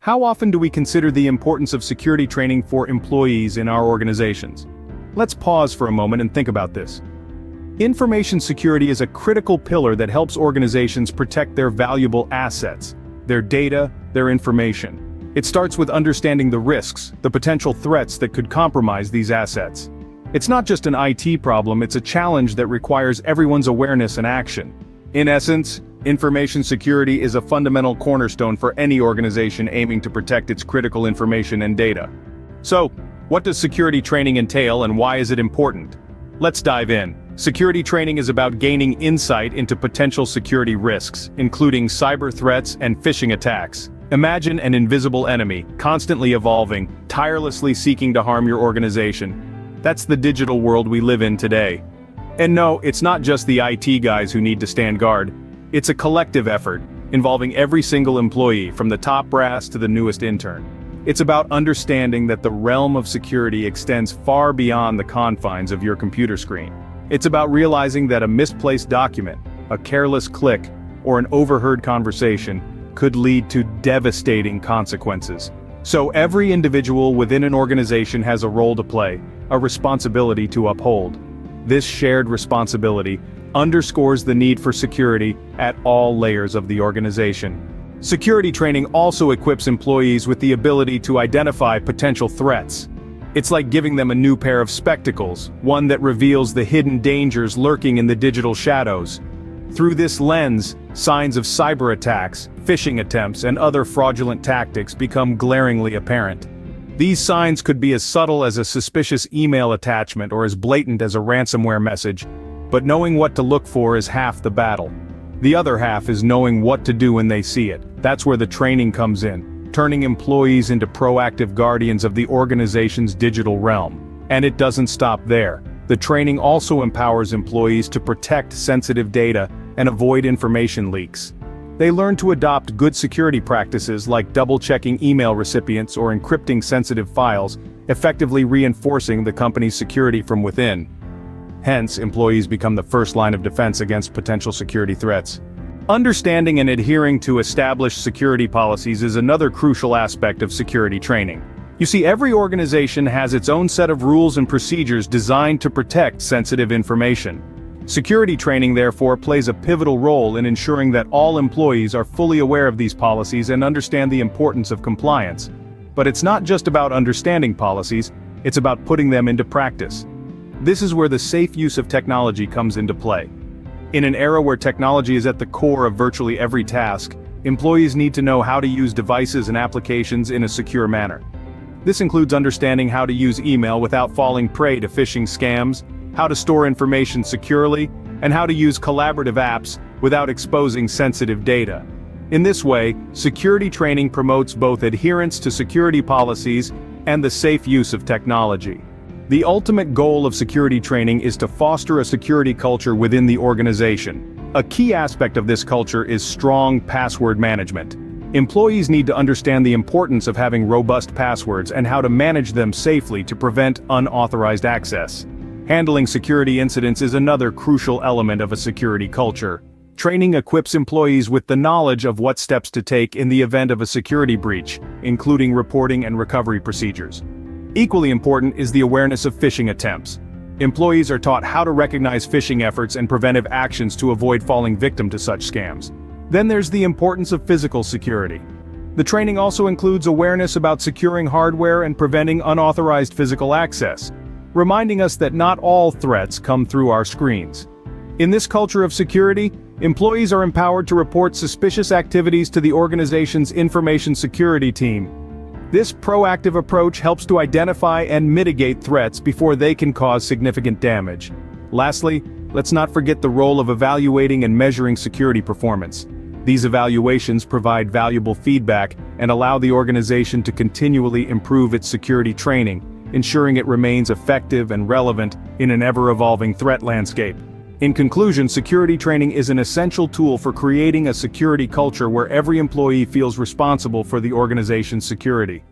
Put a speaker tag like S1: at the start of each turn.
S1: How often do we consider the importance of security training for employees in our organizations? Let's pause for a moment and think about this. Information security is a critical pillar that helps organizations protect their valuable assets, their data, their information. It starts with understanding the risks, the potential threats that could compromise these assets. It's not just an IT problem, it's a challenge that requires everyone's awareness and action. In essence, information security is a fundamental cornerstone for any organization aiming to protect its critical information and data. So, what does security training entail and why is it important? Let's dive in. Security training is about gaining insight into potential security risks, including cyber threats and phishing attacks. Imagine an invisible enemy, constantly evolving, tirelessly seeking to harm your organization. That's the digital world we live in today. And no, it's not just the IT guys who need to stand guard. It's a collective effort, involving every single employee, from the top brass to the newest intern. It's about understanding that the realm of security extends far beyond the confines of your computer screen. It's about realizing that a misplaced document, a careless click, or an overheard conversation could lead to devastating consequences. So every individual within an organization has a role to play, a responsibility to uphold. This shared responsibility underscores the need for security at all layers of the organization. Security training also equips employees with the ability to identify potential threats. It's like giving them a new pair of spectacles, one that reveals the hidden dangers lurking in the digital shadows. Through this lens, signs of cyber attacks, phishing attempts, and other fraudulent tactics become glaringly apparent. These signs could be as subtle as a suspicious email attachment or as blatant as a ransomware message, but knowing what to look for is half the battle. The other half is knowing what to do when they see it. That's where the training comes in, turning employees into proactive guardians of the organization's digital realm. And it doesn't stop there. The training also empowers employees to protect sensitive data and avoid information leaks. They learn to adopt good security practices like double-checking email recipients or encrypting sensitive files, effectively reinforcing the company's security from within. Hence, employees become the first line of defense against potential security threats. Understanding and adhering to established security policies is another crucial aspect of security training. You see, every organization has its own set of rules and procedures designed to protect sensitive information. Security training, therefore, plays a pivotal role in ensuring that all employees are fully aware of these policies and understand the importance of compliance. But it's not just about understanding policies, it's about putting them into practice. This is where the safe use of technology comes into play. In an era where technology is at the core of virtually every task, employees need to know how to use devices and applications in a secure manner. This includes understanding how to use email without falling prey to phishing scams, how to store information securely, and how to use collaborative apps without exposing sensitive data. In this way, security training promotes both adherence to security policies and the safe use of technology. The ultimate goal of security training is to foster a security culture within the organization. A key aspect of this culture is strong password management. Employees need to understand the importance of having robust passwords and how to manage them safely to prevent unauthorized access. Handling security incidents is another crucial element of a security culture. Training equips employees with the knowledge of what steps to take in the event of a security breach, including reporting and recovery procedures. Equally important is the awareness of phishing attempts. Employees are taught how to recognize phishing efforts and preventive actions to avoid falling victim to such scams. Then there's the importance of physical security. The training also includes awareness about securing hardware and preventing unauthorized physical access, reminding us that not all threats come through our screens. In this culture of security, employees are empowered to report suspicious activities to the organization's information security team. This proactive approach helps to identify and mitigate threats before they can cause significant damage. Lastly, let's not forget the role of evaluating and measuring security performance. These evaluations provide valuable feedback and allow the organization to continually improve its security training, ensuring it remains effective and relevant in an ever-evolving threat landscape. In conclusion, security training is an essential tool for creating a security culture where every employee feels responsible for the organization's security.